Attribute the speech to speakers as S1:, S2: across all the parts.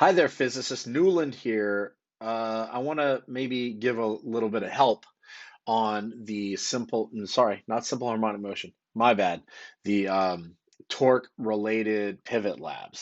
S1: Hi there, physicist Newland here. I want to maybe give a little bit of help on the sorry, not simple harmonic motion. My bad. The torque related pivot lab.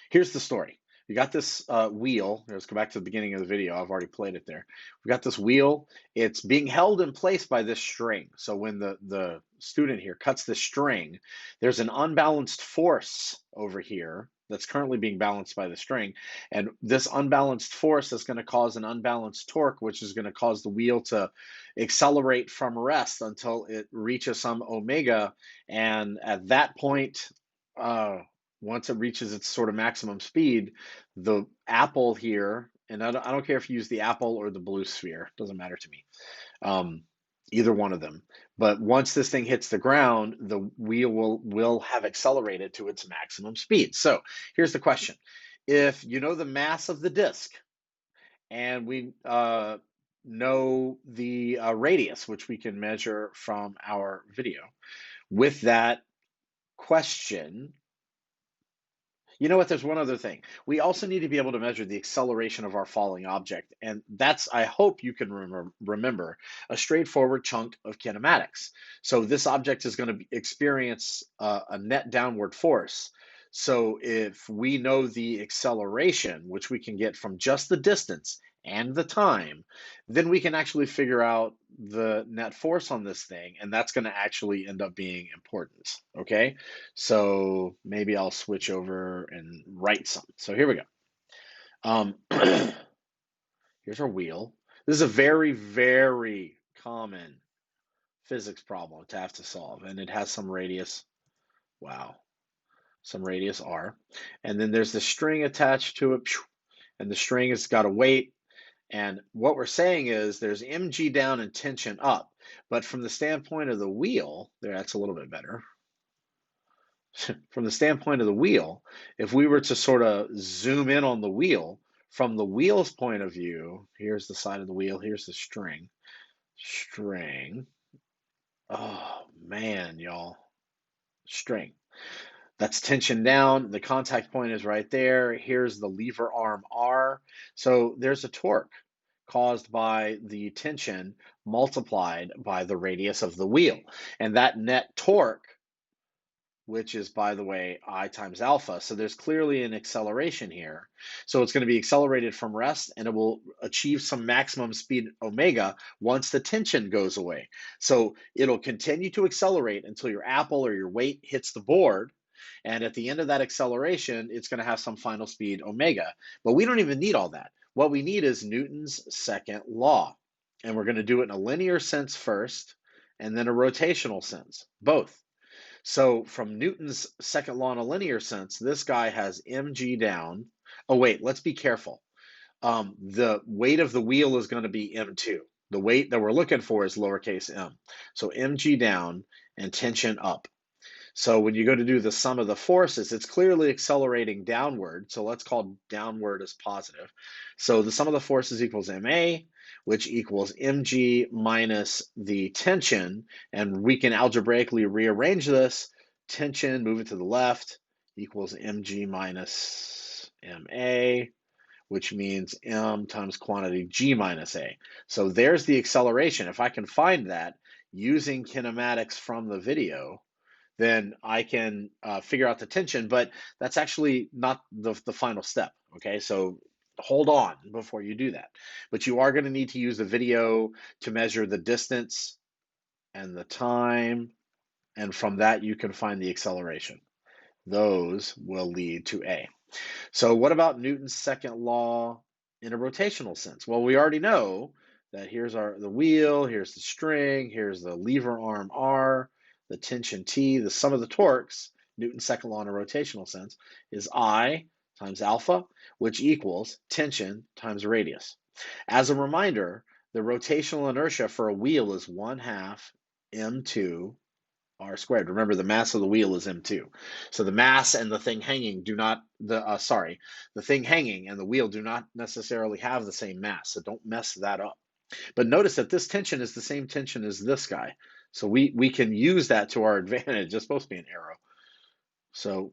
S1: Here's the story. You got this wheel. Let's go back to the beginning of the video. I've already played it there. We got this wheel. It's being held in place by this string. So when the student here cuts the string, there's an unbalanced force over here that's currently being balanced by the string. And this unbalanced force is going to cause an unbalanced torque, which is going to cause the wheel to accelerate from rest until it reaches some omega. And at that point, uh, once it reaches its sort of maximum speed, the apple here, and I don't care if you use the apple or the blue sphere, doesn't matter to me, um, either one of them. But once this thing hits the ground, the wheel will have accelerated to its maximum speed. So here's the question. If you know the mass of the disk, and we know the radius, which we can measure from our video, with that question, you know what? There's one other thing. We also need to be able to measure the acceleration of our falling object. And that's, I hope you can remember, a straightforward chunk of kinematics. So this object is going to experience a net downward force. So if we know the acceleration, which we can get from just the distance and the time, then we can actually figure out the net force on this thing. And that's going to actually end up being important. Okay. So maybe I'll switch over and write some. So here we go. Um, here's our wheel. This is a very, very common physics problem to have to solve, and it has some radius. Wow, some radius r. And then there's the string attached to it, and the string has got a weight. And what we're saying is there's mg down and tension up. But from the standpoint of the wheel, there, that's a little bit better. From the standpoint of the wheel, if we were to sort of zoom in on the wheel, from the wheel's point of view, here's the side of the wheel, here's the string. String. Oh man, y'all. String. That's tension down. The contact point is right there. Here's the lever arm R. So there's a torque caused by the tension multiplied by the radius of the wheel. And that net torque, which is, by the way, I times alpha. So there's clearly an acceleration here. So it's going to be accelerated from rest, and it will achieve some maximum speed omega once the tension goes away. So it'll continue to accelerate until your apple or your weight hits the board. And at the end of that acceleration, it's going to have some final speed omega. But we don't even need all that. What we need is Newton's second law. And we're going to do it in a linear sense first, and then a rotational sense, both. So from Newton's second law in a linear sense, this guy has mg down. Oh, wait, let's be careful. The weight of the wheel is going to be m2. The weight that we're looking for is lowercase m. So mg down and tension up. So when you go to do the sum of the forces, it's clearly accelerating downward. So let's call downward as positive. So the sum of the forces equals ma, which equals mg minus the tension. And we can algebraically rearrange this. Tension, move it to the left, equals mg minus ma, which means m times quantity g minus a. So there's the acceleration. If I can find that using kinematics from the video, then I can figure out the tension, but that's actually not the final step, okay? So hold on before you do that. But you are going to need to use the video to measure the distance and the time, and from that you can find the acceleration. Those will lead to A. So what about Newton's second law in a rotational sense? Well, we already know that here's the wheel, here's the string, here's the lever arm R, the tension T, the sum of the torques, Newton's second law in a rotational sense, is I times alpha, which equals tension times radius. As a reminder, the rotational inertia for a wheel is 1/2 m2 r squared. Remember, the mass of the wheel is m2. So the mass and the thing hanging the thing hanging and the wheel do not necessarily have the same mass. So don't mess that up. But notice that this tension is the same tension as this guy. So we can use that to our advantage. It's supposed to be an arrow. So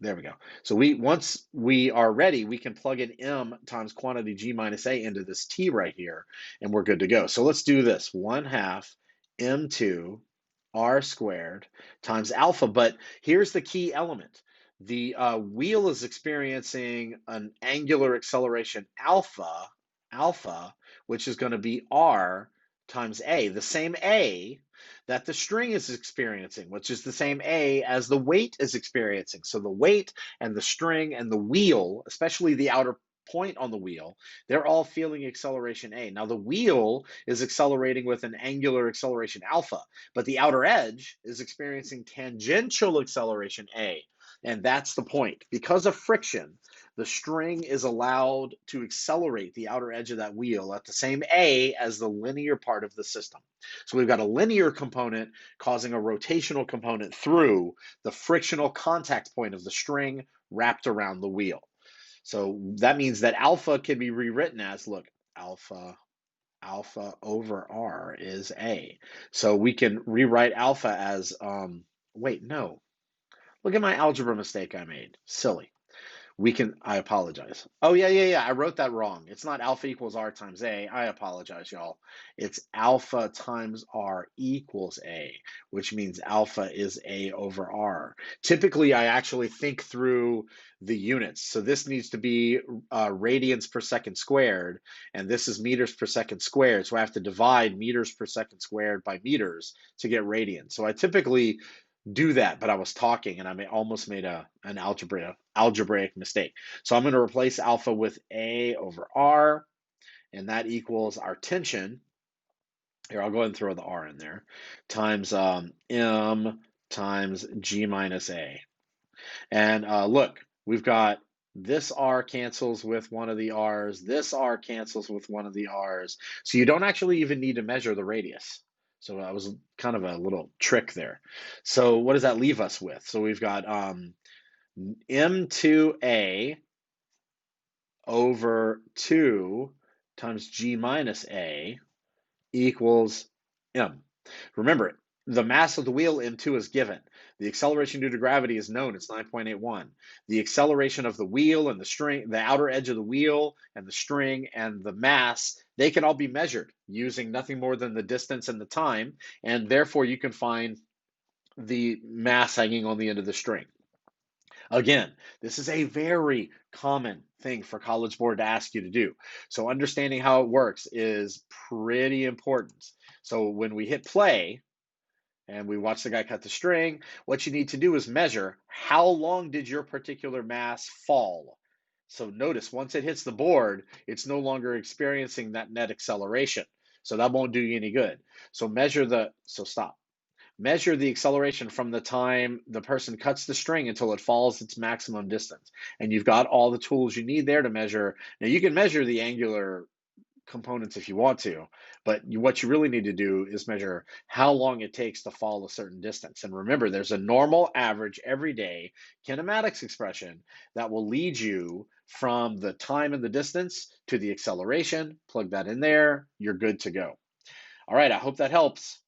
S1: There we go. So once we are ready, we can plug in m times quantity g minus a into this t right here, and we're good to go. So let's do this. 1/2 m2 r squared times alpha. But here's the key element. The wheel is experiencing an angular acceleration alpha, which is going to be r times a, the same a that the string is experiencing, which is the same A as the weight is experiencing. So the weight and the string and the wheel, especially the outer point on the wheel, they're all feeling acceleration A. Now the wheel is accelerating with an angular acceleration alpha, but the outer edge is experiencing tangential acceleration A. And that's the point. Because of friction, the string is allowed to accelerate the outer edge of that wheel at the same A as the linear part of the system. So we've got a linear component causing a rotational component through the frictional contact point of the string wrapped around the wheel. So that means that alpha can be rewritten as, look, alpha over r is A. So we can rewrite alpha as, wait, no. Look at my algebra mistake I made. Silly. I apologize. Oh, yeah. I wrote that wrong. It's not alpha equals r times a. I apologize, y'all. It's alpha times r equals a, which means alpha is a over r. Typically, I actually think through the units. So this needs to be radians per second squared, and this is meters per second squared. So I have to divide meters per second squared by meters to get radians. So I typically do that, but I was talking and almost made an algebraic mistake. So I'm going to replace alpha with a over r, and that equals our tension. Here, I'll go ahead and throw the r in there, times m times g minus a. And look, we've got this r cancels with one of the r's, this r cancels with one of the r's. So you don't actually even need to measure the radius. So that was kind of a little trick there. So what does that leave us with? So we've got m2a over 2 times g minus a equals m. Remember, the mass of the wheel, m2, is given. The acceleration due to gravity is known, it's 9.81. The acceleration of the wheel and the string, the outer edge of the wheel and the string and the mass, they can all be measured using nothing more than the distance and the time, and therefore you can find the mass hanging on the end of the string. Again, this is a very common thing for College Board to ask you to do. So understanding how it works is pretty important. So when we hit play and we watch the guy cut the string, what you need to do is measure how long did your particular mass fall. So notice once it hits the board, it's no longer experiencing that net acceleration. So that won't do you any good. So stop. Measure the acceleration from the time the person cuts the string until it falls its maximum distance. And you've got all the tools you need there to measure. Now, you can measure the angular components if you want to, but what you really need to do is measure how long it takes to fall a certain distance. And remember, there's a normal, average, everyday kinematics expression that will lead you from the time and the distance to the acceleration. Plug that in there, you're good to go. All right, I hope that helps.